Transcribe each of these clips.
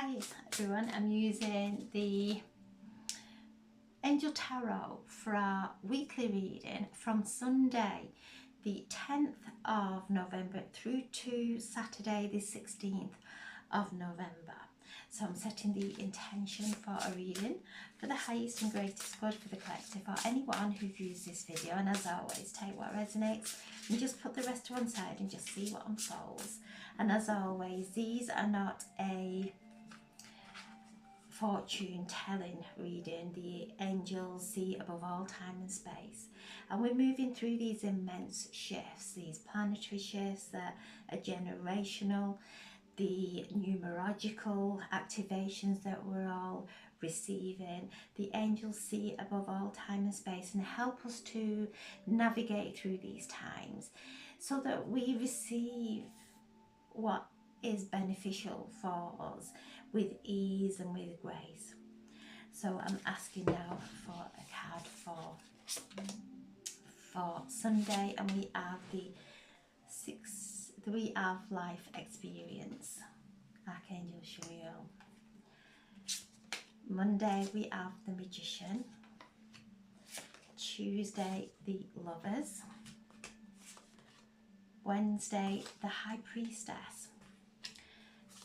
Hi everyone, I'm using the Angel Tarot for our weekly reading from Sunday the 10th of November through to Saturday the 16th of November. So I'm setting the intention for a reading for the highest and greatest good for the collective or anyone who views this video, and as always take what resonates and just put the rest to one side and just see what unfolds. And as always, these are not a fortune telling reading. The angels see above all time and space, and we're moving through these immense shifts, these planetary shifts that are generational, the numerological activations that we're all receiving. The angels see above all time and space and help us to navigate through these times so that we receive what is beneficial for us with ease and with grace. So I'm asking now for a card for Sunday, and we have we have life experience, Archangel Chamuel. Monday we have the Magician. Tuesday the Lovers. Wednesday the High Priestess.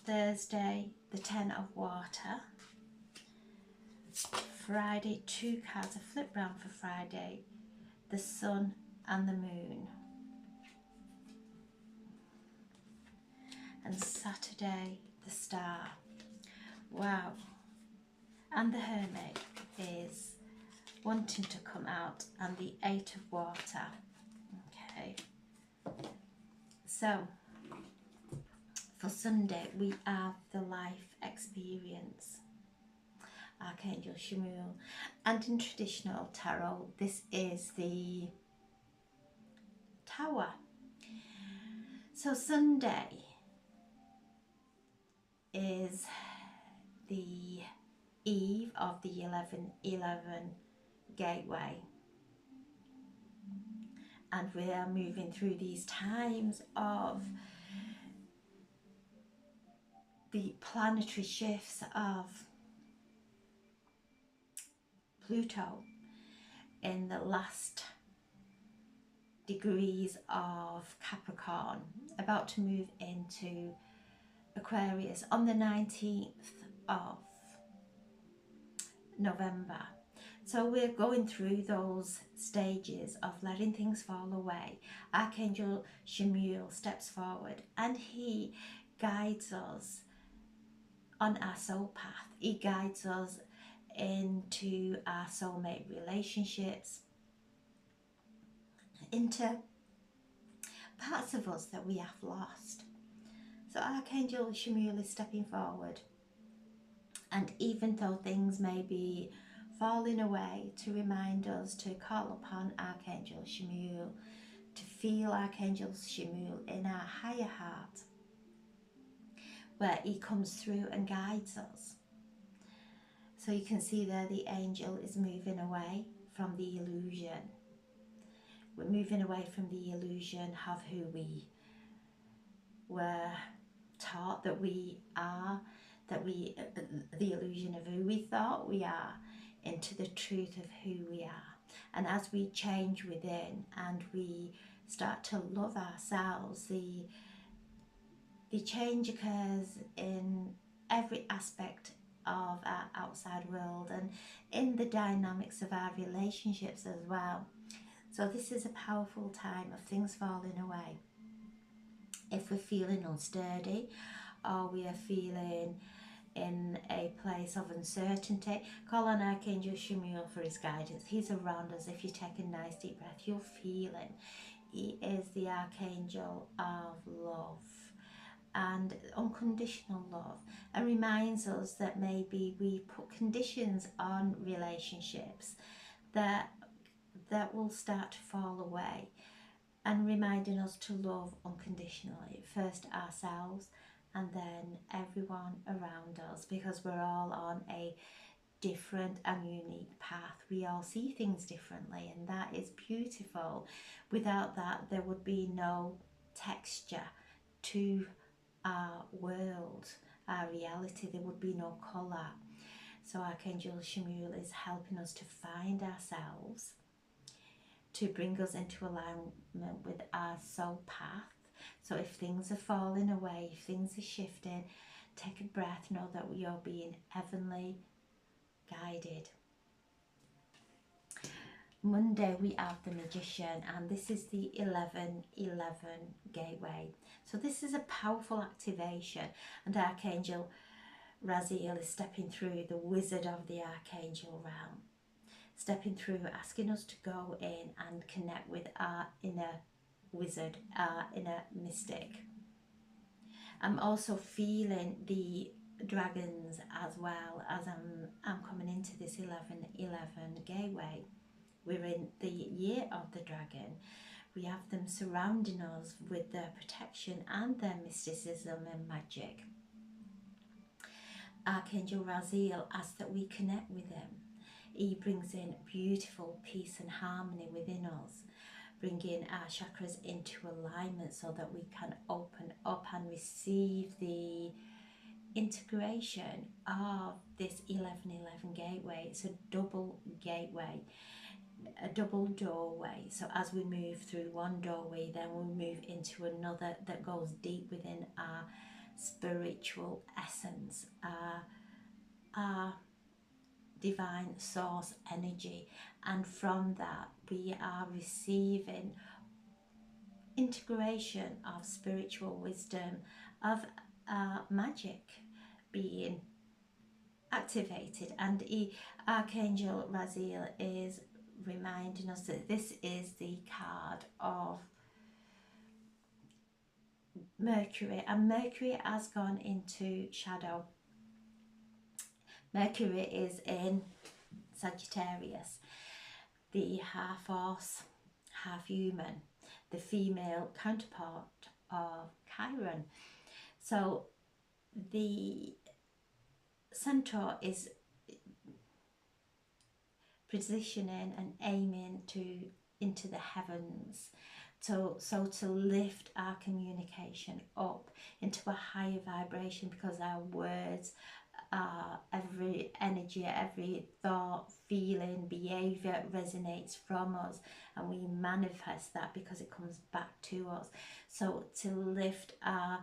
Thursday the Ten of Water. Friday, two cards are flipped round for Friday, the Sun and the Moon. And Saturday the Star. Wow. And the Hermit is wanting to come out, and the Eight of Water. Okay. So for Sunday we have the life experience, Archangel Chamuel, and in traditional tarot this is the Tower. So Sunday is the eve of the 11:11 gateway, and we are moving through these times of the planetary shifts of Pluto in the last degrees of Capricorn, about to move into Aquarius on the 19th of November. So we're going through those stages of letting things fall away. Archangel Chamuel steps forward and he guides us on our soul path. He guides us into our soulmate relationships, into parts of us that we have lost. So Archangel Chamuel is stepping forward, and even though things may be falling away, to remind us to call upon Archangel Chamuel, to feel Archangel Chamuel in our higher heart, where he comes through and guides us. So you can see there the angel is moving away from the illusion. We're moving away from the illusion of who we were taught that we are, the illusion of who we thought we are, into the truth of who we are. And as we change within and we start to love ourselves, the change occurs in every aspect of our outside world and in the dynamics of our relationships as well. So this is a powerful time of things falling away. If we're feeling unsteady, or we are feeling in a place of uncertainty, call on Archangel Chamuel for his guidance. He's around us. If you take a nice deep breath, you'll feel him. He is the Archangel of love and unconditional love, and reminds us that maybe we put conditions on relationships that will start to fall away, and reminding us to love unconditionally, first ourselves and then everyone around us, because we're all on a different and unique path. We all see things differently, and that is beautiful. Without that, there would be no texture to our world our reality, there would be no colour. So Archangel Chamuel is helping us to find ourselves, to bring us into alignment with our soul path. So if things are falling away, if things are shifting, take a breath, know that we are being heavenly guided. Monday we have the Magician, and this is the 1111 gateway. So this is a powerful activation, and Archangel Raziel is stepping through, the wizard of the archangel realm, stepping through, asking us to go in and connect with our inner wizard, our inner mystic. I'm also feeling the dragons as well as I'm coming into this 1111 gateway. We're in the year of the dragon. We have them surrounding us with their protection and their mysticism and magic. Archangel Raziel asks that we connect with him. He brings in beautiful peace and harmony within us, bringing our chakras into alignment so that we can open up and receive the integration of this 1111 gateway. It's a double gateway, a double doorway. So as we move through one doorway, then we'll move into another that goes deep within our spiritual essence, our divine source energy, and from that we are receiving integration of spiritual wisdom, of magic being activated. And Archangel Raziel is reminding us that this is the card of Mercury, and Mercury has gone into shadow. Mercury is in Sagittarius, the half horse, half human, the female counterpart of Chiron. So the centaur is positioning and aiming into the heavens, so to lift our communication up into a higher vibration, because our words, every energy, every thought, feeling, behaviour resonates from us, and we manifest that because it comes back to us. So to lift our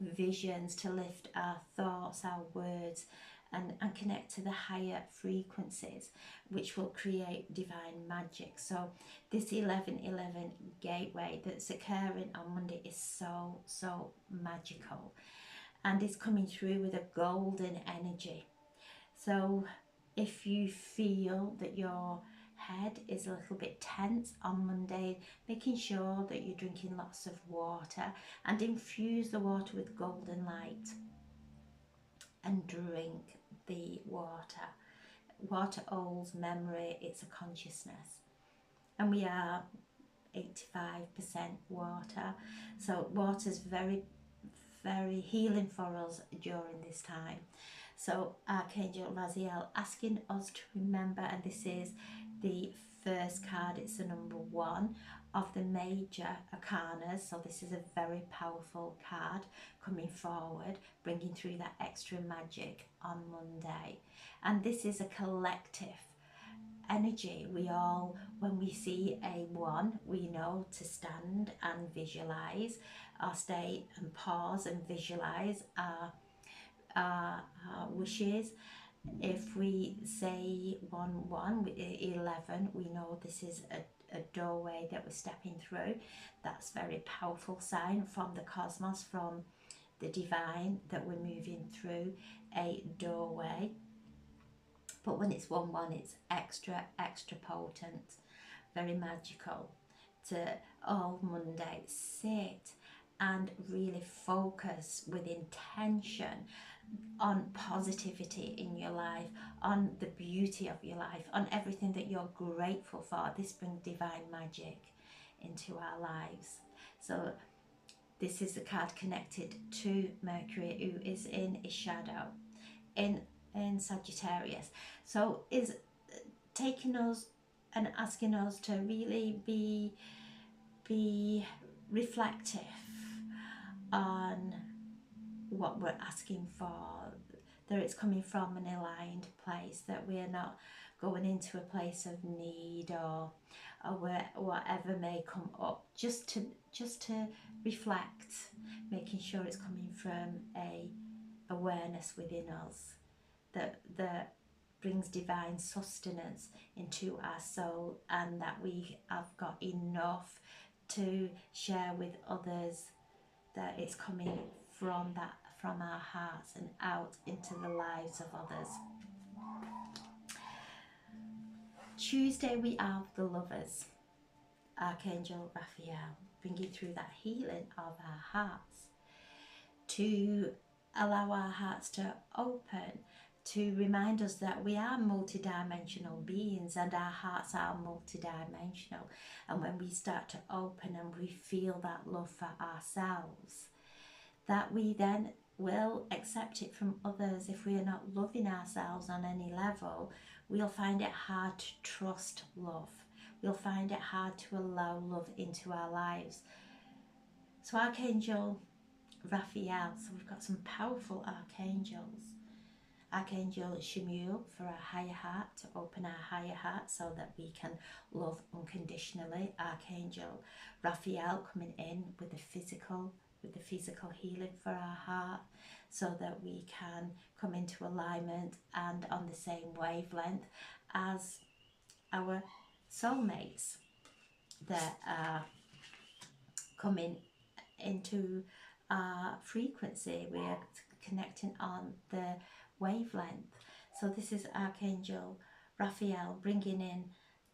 visions, to lift our thoughts, our words, and connect to the higher frequencies, which will create divine magic. So this 1111 gateway that's occurring on Monday is so magical, and it's coming through with a golden energy. So if you feel that your head is a little bit tense on Monday, making sure that you're drinking lots of water, and infuse the water with golden light and drink the water. Water holds memory, it's a consciousness, and we are 85% water, so water's very healing for us during this time. So Archangel Raziel asking us to remember, and this is the first card, it's the number 1 of the major arcanas, so this is a very powerful card coming forward, bringing through that extra magic on Monday. And this is a collective energy. We all, when we see a 1, we know to stand and visualize, or stay and pause and visualize our wishes. If we say 1 1 with 11, we know this is a doorway that we're stepping through. That's very powerful sign from the cosmos, from the divine, that we're moving through a doorway. But when it's 1 1, it's extra potent, very magical. To all Monday sit and really focus with intention on positivity in your life, on the beauty of your life, on everything that you're grateful for. This brings divine magic into our lives. So this is the card connected to Mercury, who is in his shadow in Sagittarius. So is taking us and asking us to really be reflective on what we're asking for, that it's coming from an aligned place, that we're not going into a place of need or whatever may come up, just to reflect, making sure it's coming from a awareness within us that brings divine sustenance into our soul, and that we have got enough to share with others, that it's coming from our hearts and out into the lives of others. Tuesday we have the Lovers, Archangel Raphael, bringing through that healing of our hearts, to allow our hearts to open, to remind us that we are multidimensional beings and our hearts are multidimensional. And when we start to open and we feel that love for ourselves, that we then will accept it from others. If we are not loving ourselves on any level, we'll find it hard to trust love. We'll find it hard to allow love into our lives. So Archangel Raphael, so we've got some powerful archangels. Archangel Chamuel for our higher heart, to open our higher heart so that we can love unconditionally. Archangel Raphael coming in with the physical healing for our heart, so that we can come into alignment and on the same wavelength as our soulmates that are coming into our frequency. We are connecting on the wavelength. So this is Archangel Raphael bringing in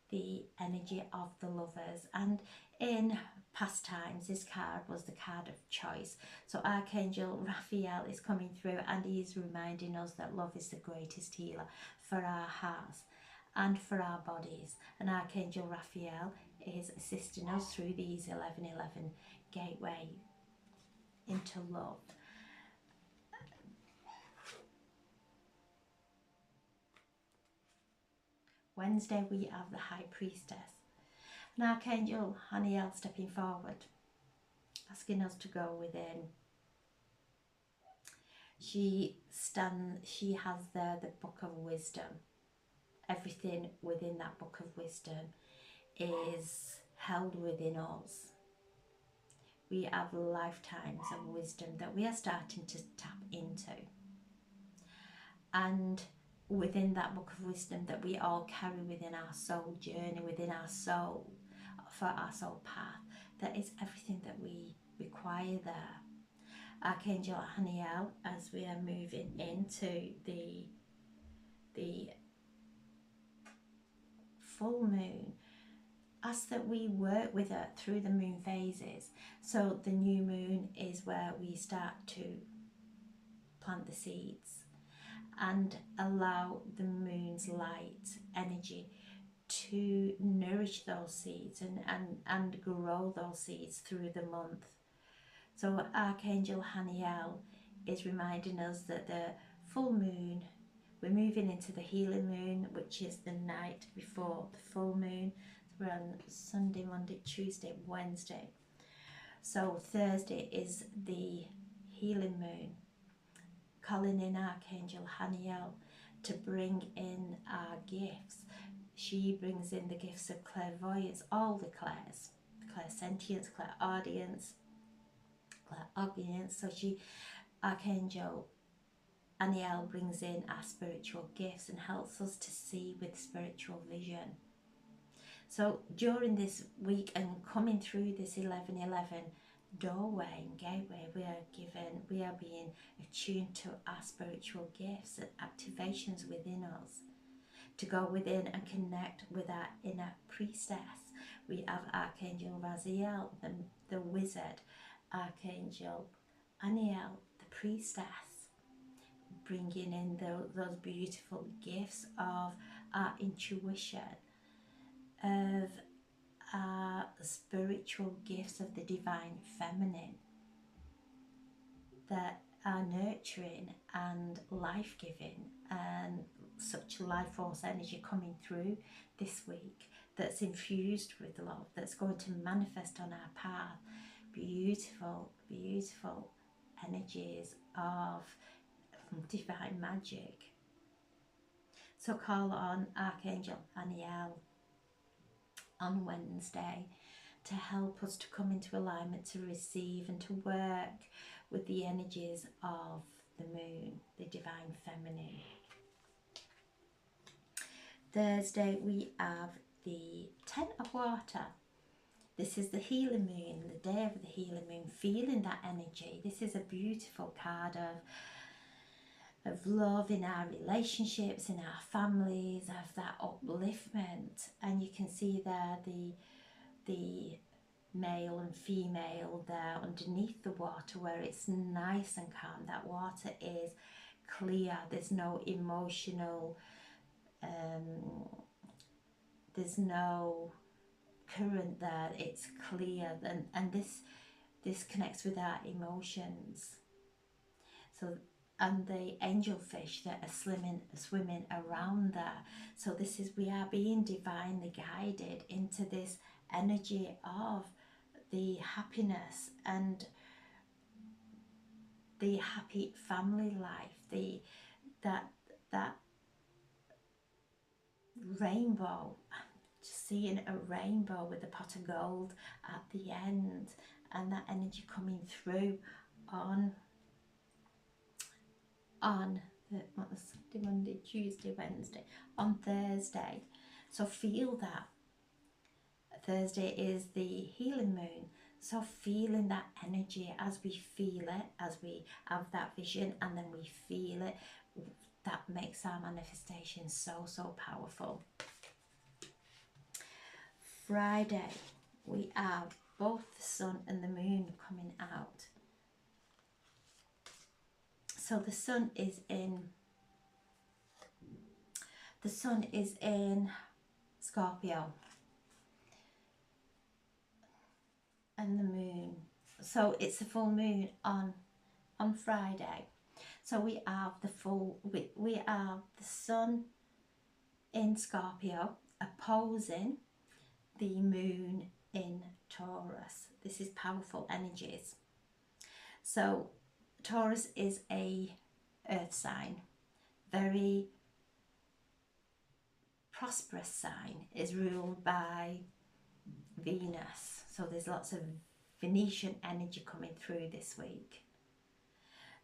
the energy of the Lovers. And in past times, this card was the card of choice. So Archangel Raphael is coming through and he is reminding us that love is the greatest healer for our hearts and for our bodies. And Archangel Raphael is assisting us through these 1111 gateway into love. Wednesday we have the High Priestess, and Archangel Haniel stepping forward, asking us to go within. She has there the Book of Wisdom. Everything within that Book of Wisdom is held within us. We have lifetimes of wisdom that we are starting to tap into. And within that Book of Wisdom that we all carry within our soul journey, within our soul, for our soul path, that is everything that we require there. Archangel Haniel, as we are moving into the full moon, asks that we work with her through the moon phases. So the new moon is where we start to plant the seeds and allow the moon's light energy to nourish those seeds and grow those seeds through the month. So Archangel Haniel is reminding us that the full moon, we're moving into the healing moon, which is the night before the full moon. So we're on Sunday, Monday, Tuesday, Wednesday. So Thursday is the healing moon, calling in Archangel Haniel to bring in our gifts. She brings in the gifts of clairvoyance, all the clairs, clairsentience, clairaudience, clairaudience. So Archangel Haniel brings in our spiritual gifts and helps us to see with spiritual vision. So during this week and coming through this 1111 doorway and gateway, we are being attuned to our spiritual gifts and activations within us, to go within and connect with our inner priestess. We have Archangel Raziel, the wizard, Archangel Aniel, the priestess, bringing in those beautiful gifts of our intuition, of our spiritual gifts of the divine feminine that are nurturing and life-giving, and such life force energy coming through this week that's infused with love, that's going to manifest on our path. Beautiful, beautiful energies of divine magic. So call on Archangel Aniel on Wednesday to help us to come into alignment, to receive and to work with the energies of the moon, the divine feminine. Thursday we have the Ten of Water. This is the healing moon, the day of the healing moon, feeling that energy. This is a beautiful card of love in our relationships, in our families, of that upliftment. And you can see there the male and female there underneath the water, where it's nice and calm. That water is clear. There's no emotional, there's no current there. It's clear, and this connects with our emotions. So, and the angelfish that are swimming around there. So this is, we are being divinely guided into this energy of the happiness and the happy family life, that rainbow, just seeing a rainbow with a pot of gold at the end, and that energy coming through on the Sunday, Monday, Tuesday, Wednesday, on Thursday. So feel that. Thursday is the healing moon. So feeling that energy, as we feel it, as we have that vision and then we feel it, that makes our manifestation so powerful. Friday, we have both the sun and the moon coming out. So the sun is in Scorpio, and the moon, so it's a full moon on Friday. So we have we have the sun in Scorpio opposing the moon in Taurus. This is powerful energies. So Taurus is a earth sign, very prosperous sign, is ruled by Venus. So there's lots of Venetian energy coming through this week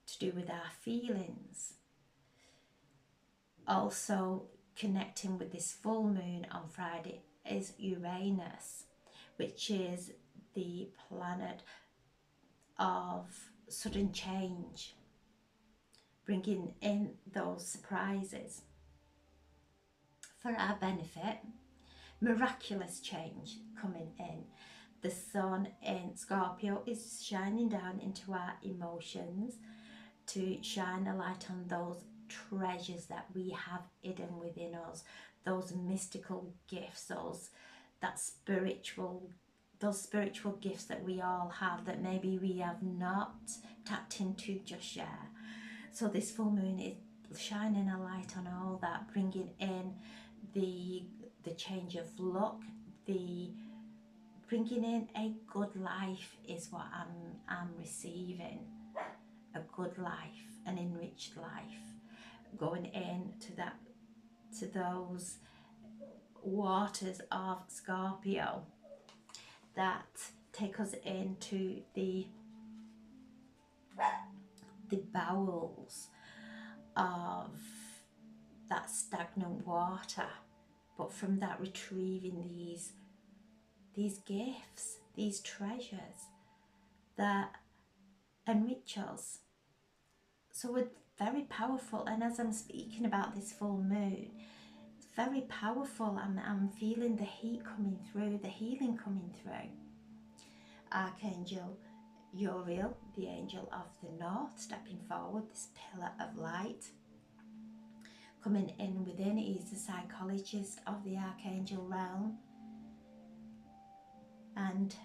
to do with our feelings. Also connecting with this full moon on Friday is Uranus, which is the planet of sudden change, bringing in those surprises for our benefit, miraculous change coming in. The sun in Scorpio is shining down into our emotions to shine a light on those treasures that we have hidden within us, those mystical gifts, those spiritual gifts that we all have that maybe we have not tapped into just yet. So this full moon is shining a light on all that, bringing in the change of luck, bringing in a good life is what I'm receiving. A good life, an enriched life, going to those waters of Scorpio that take us into the bowels of that stagnant water, but from that retrieving these gifts, these treasures that enrich us. So we're very powerful, and as I'm speaking about this full moon, it's very powerful. I'm feeling the heat coming through, the healing coming through. Archangel Uriel, the angel of the north, stepping forward, this pillar of light, coming in within. He's the psychologist of the archangel realm and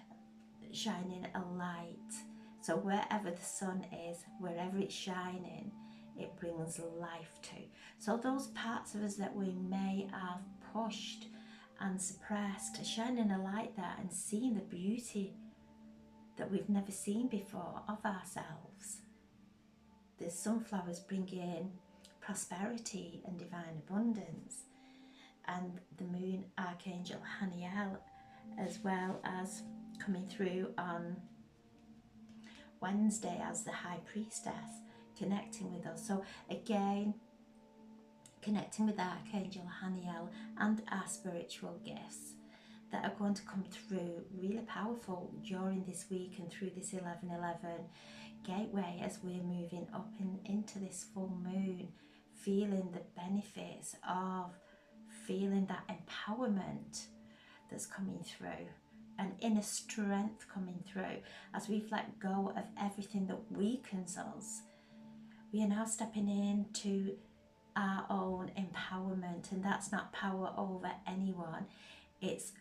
shining a light. So wherever the sun is, wherever it's shining, it brings life to. So those parts of us that we may have pushed and suppressed, shining a light there and seeing the beauty that we've never seen before of ourselves, the sunflowers bring in prosperity and divine abundance, and the moon archangel Haniel, as well as coming through on Wednesday as the high priestess, connecting with us. So again, connecting with Archangel Haniel and our spiritual gifts that are going to come through really powerful during this week and through this 11/11 gateway as we're moving up into this full moon, feeling the benefits of feeling that empowerment that's coming through, an inner strength coming through as we've let go of everything that weakens us. We are now stepping into our own empowerment, and that's not power over anyone. It's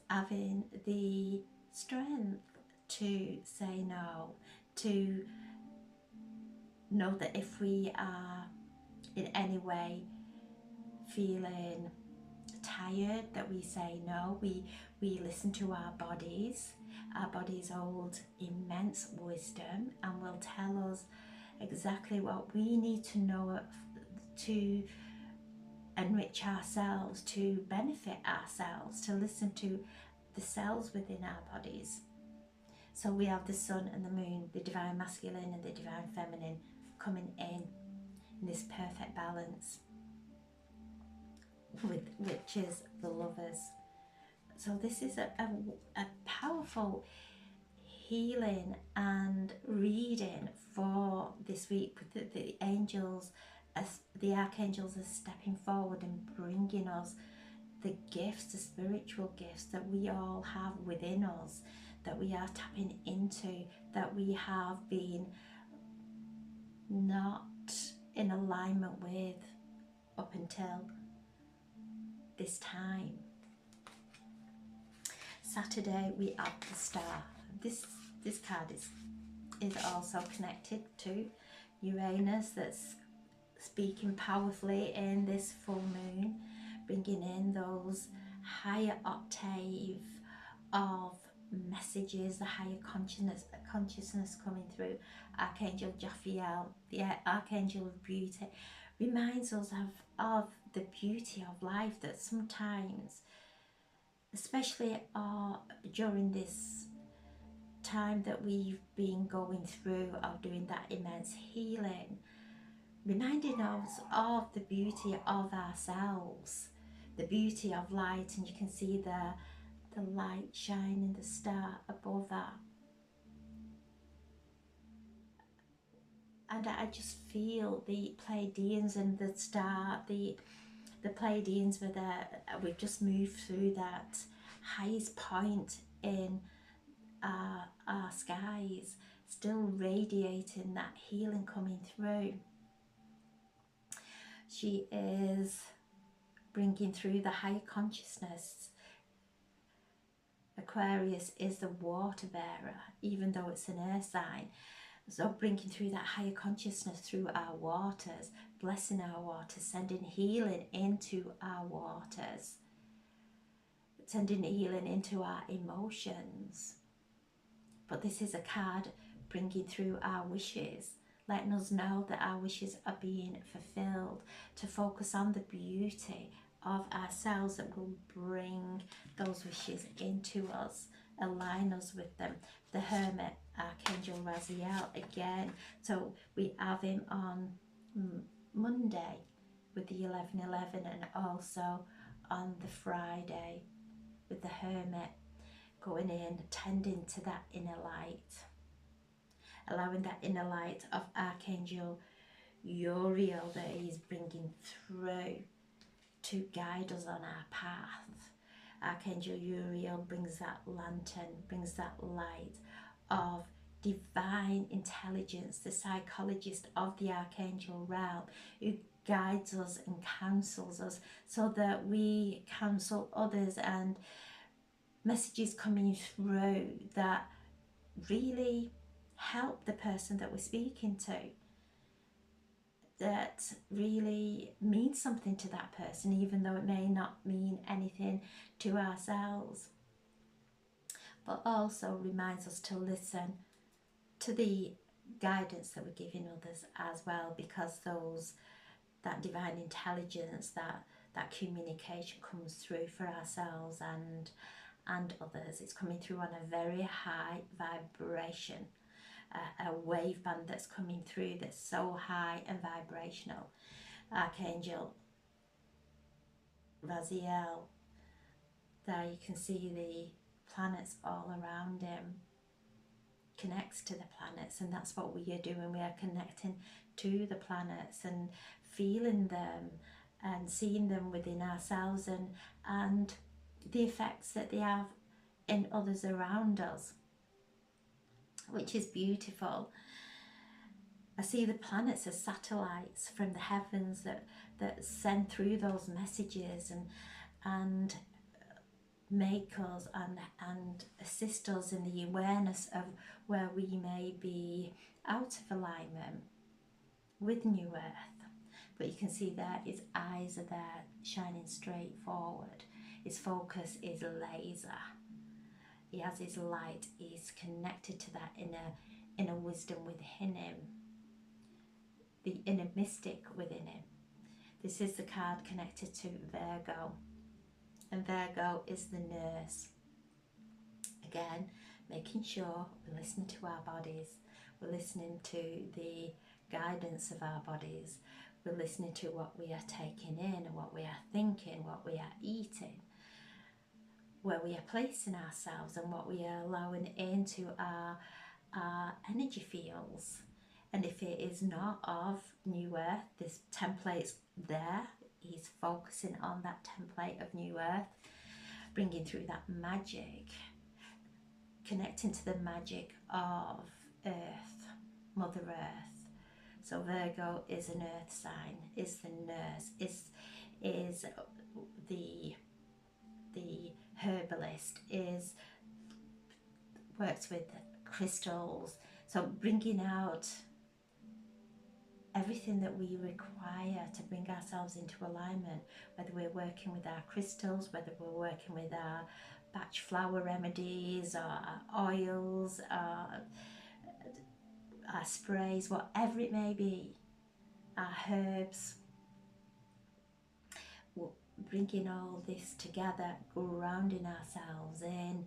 having the strength to say no, to know that if we are in any way feeling tired, that we say no. We listen to our bodies. Our bodies hold immense wisdom and will tell us exactly what we need to know to enrich ourselves, to benefit ourselves, to listen to the cells within our bodies. So we have the sun and the moon, the divine masculine and the divine feminine, coming in this perfect balance, which is the lovers. So this is a powerful healing and reading for this week. The angels, as the archangels, are stepping forward and bringing us the gifts, the spiritual gifts that we all have within us, that we are tapping into, that we have been not in alignment with up until this time. Saturday we have the star. This card is also connected to Uranus, that's speaking powerfully in this full moon, bringing in those higher octave of messages, the higher consciousness coming through. Archangel Jophiel, the Archangel of Beauty, reminds us of the beauty of life, that sometimes, especially during this time that we've been going through of doing that immense healing, reminding us of the beauty of ourselves, the beauty of light. And you can see the light shining, the star above that. And I just feel the Pleiadians and the star, the Pleiadians were there. We've just moved through that highest point in our skies, still radiating that healing coming through. She is bringing through the higher consciousness. Aquarius is the water bearer, even though it's an earth sign. So bringing through that higher consciousness through our waters, blessing our waters, sending healing into our waters, sending healing into our emotions. But this is a card bringing through our wishes, letting us know that our wishes are being fulfilled, to focus on the beauty of ourselves that will bring those wishes into us, align us with them. The Hermit, Archangel Raziel, again, so we have him on Monday with the 11/11, and also on the Friday with the Hermit, going in, tending to that inner light, allowing that inner light of Archangel Uriel that he's bringing through to guide us on our path. Archangel Uriel brings that lantern, brings that light of divine intelligence, the psychologist of the archangel realm, who guides us and counsels us so that we counsel others, and messages coming through that really help the person that we're speaking to, that really means something to that person, even though it may not mean anything to ourselves, but also reminds us to listen to the guidance that we're giving others as well, because that divine intelligence, that communication comes through for ourselves and others. It's coming through on a very high vibration, a wave band that's coming through that's so high and vibrational. Archangel Raziel, there you can see the planets all around him, connects to the planets, and that's what we are doing. We are connecting to the planets and feeling them and seeing them within ourselves, and the effects that they have in others around us, which is beautiful. I see the planets as satellites from the heavens that send through those messages and make us and assist us in the awareness of where we may be out of alignment with New Earth. But you can see there his eyes are there shining straight forward. His focus is laser. He has his light. He's connected to that inner wisdom within him, the inner mystic within him. This is the card connected to Virgo, and Virgo is the nurse. Again, making sure we're listening to our bodies, we're listening to the guidance of our bodies, we're listening to what we are taking in and what we are thinking, what we are eating, where we are placing ourselves and what we are allowing into our energy fields. And if it is not of New Earth, this template's there. He's focusing on that template of New Earth, bringing through that magic, connecting to the magic of Earth, Mother Earth. So Virgo is an earth sign, is the nurse, is the herbalist, works with crystals. So bringing out everything that we require to bring ourselves into alignment, whether we're working with our crystals, whether we're working with our batch flower remedies, or our oils, our sprays, whatever it may be, our herbs, bringing all this together, grounding ourselves in,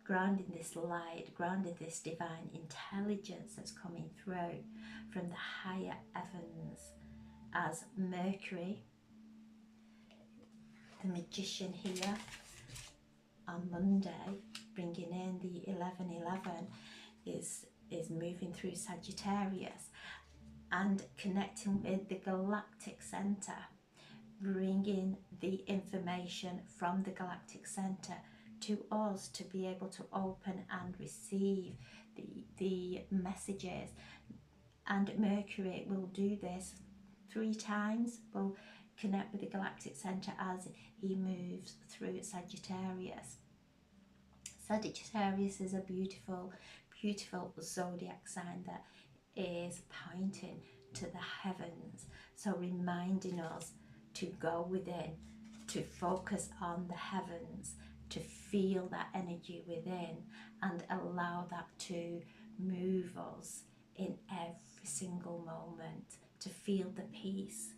grounding this light, grounding this divine intelligence that's coming through from the higher heavens, as Mercury, the magician here on Monday, bringing in the 1111, is moving through Sagittarius and connecting with the galactic center, bringing the information from the galactic center to us to be able to open and receive the messages. And Mercury will do this 3 times, will connect with the galactic center as he moves through Sagittarius. Sagittarius is a beautiful, beautiful zodiac sign that is pointing to the heavens, so reminding us to go within, to focus on the heavens, to feel that energy within and allow that to move us in every single moment, to feel the peace.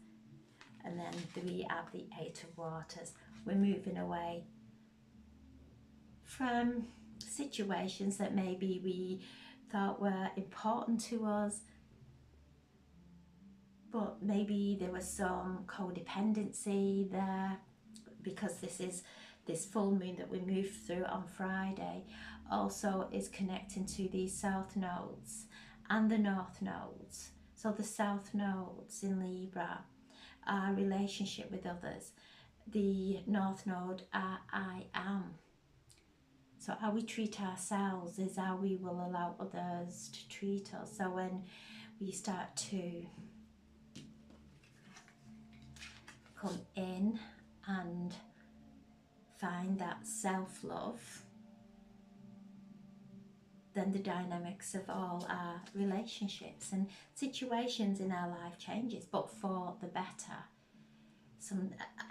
And then we have the 8 of Waters. We're moving away from situations that maybe we thought were important to us, but maybe there was some codependency there, because this full moon that we moved through on Friday also is connecting to the south nodes and the north nodes. So the south nodes in Libra, our relationship with others. The north node, our I am. So how we treat ourselves is how we will allow others to treat us. So when we start to come in and find that self-love, then the dynamics of all our relationships and situations in our life changes, but for the better.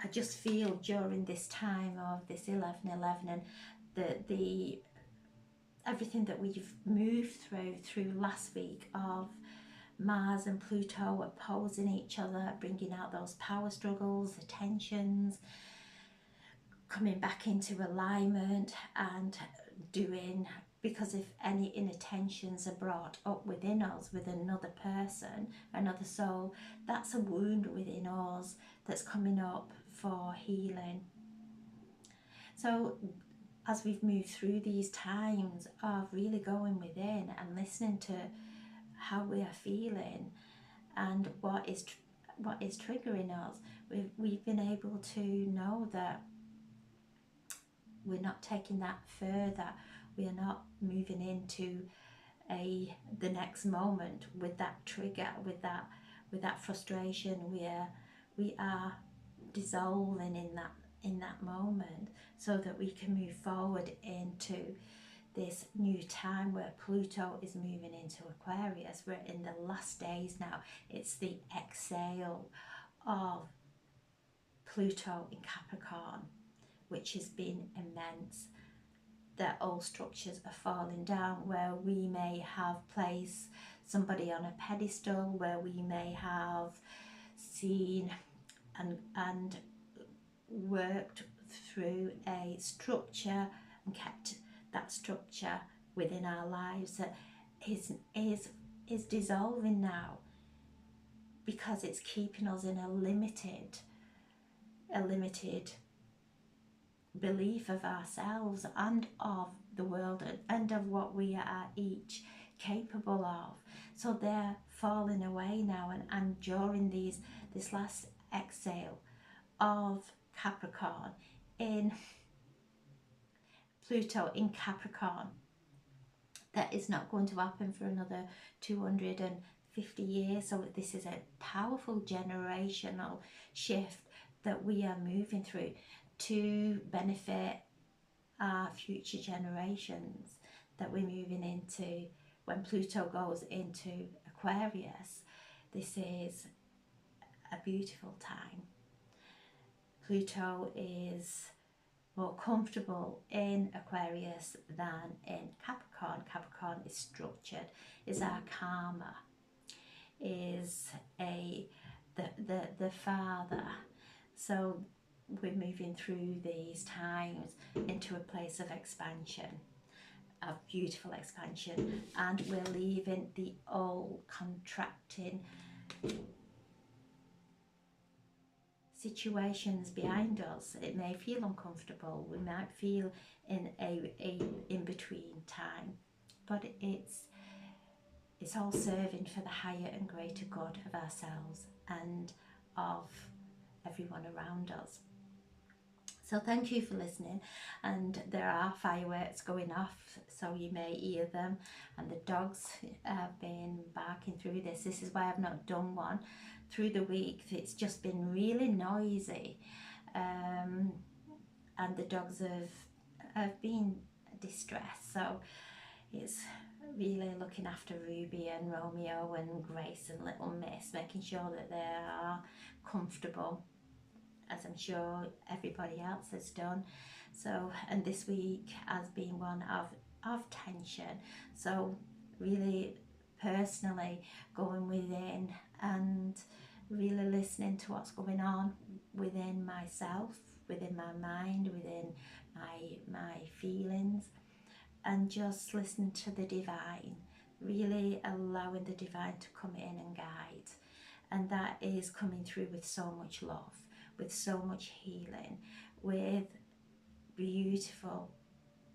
I just feel during this time of this 11/11 and the everything that we've moved through last week of Mars and Pluto opposing each other, bringing out those power struggles, the tensions, coming back into alignment and doing, because if any inner tensions are brought up within us with another person, another soul, that's a wound within us that's coming up for healing. So as we've moved through these times of really going within and listening to how we are feeling and what is triggering us, we've been able to know that we're not taking that further. We are not moving into the next moment with that trigger, with that frustration. We are dissolving in that moment, so that we can move forward into this new time where Pluto is moving into Aquarius. We're in the last days now. It's the exhale of Pluto in Capricorn, which has been immense. That old structures are falling down, where we may have placed somebody on a pedestal, where we may have seen and worked through a structure and kept that structure within our lives, that is dissolving now, because it's keeping us in a limited belief of ourselves and of the world and of what we are each capable of. So they're falling away now, and during this last exhale of Capricorn in Pluto in Capricorn, that is not going to happen for another 250 years. So this is a powerful generational shift that we are moving through to benefit our future generations, that we're moving into when Pluto goes into Aquarius. This is a beautiful time. Pluto is more comfortable in Aquarius than in Capricorn. Capricorn is structured, is our karma, is the father. So we're moving through these times into a place of expansion, of beautiful expansion, and we're leaving the old contracting situations behind us. It may feel uncomfortable, we might feel in a in-between time, but it's all serving for the higher and greater good of ourselves and of everyone around us. So thank you for listening, and there are fireworks going off, so you may hear them, and the dogs have been barking through this. This is why I've not done one through the week. It's just been really noisy, and the dogs have been distressed, so it's really looking after Ruby and Romeo and Grace and Little Miss, making sure that they are comfortable, as I'm sure everybody else has done. So, and this week has been one of tension. So really personally going within and really listening to what's going on within myself, within my mind, within my feelings, and just listen to the divine, really allowing the divine to come in and guide. And that is coming through with so much love, with so much healing, with beautiful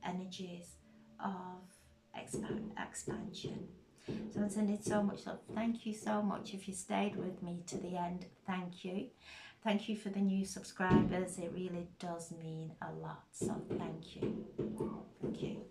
energies of expansion. So I'm sending so much love. Thank you so much. If you stayed with me to the end, thank you. Thank you for the new subscribers. It really does mean a lot. So thank you. Thank you.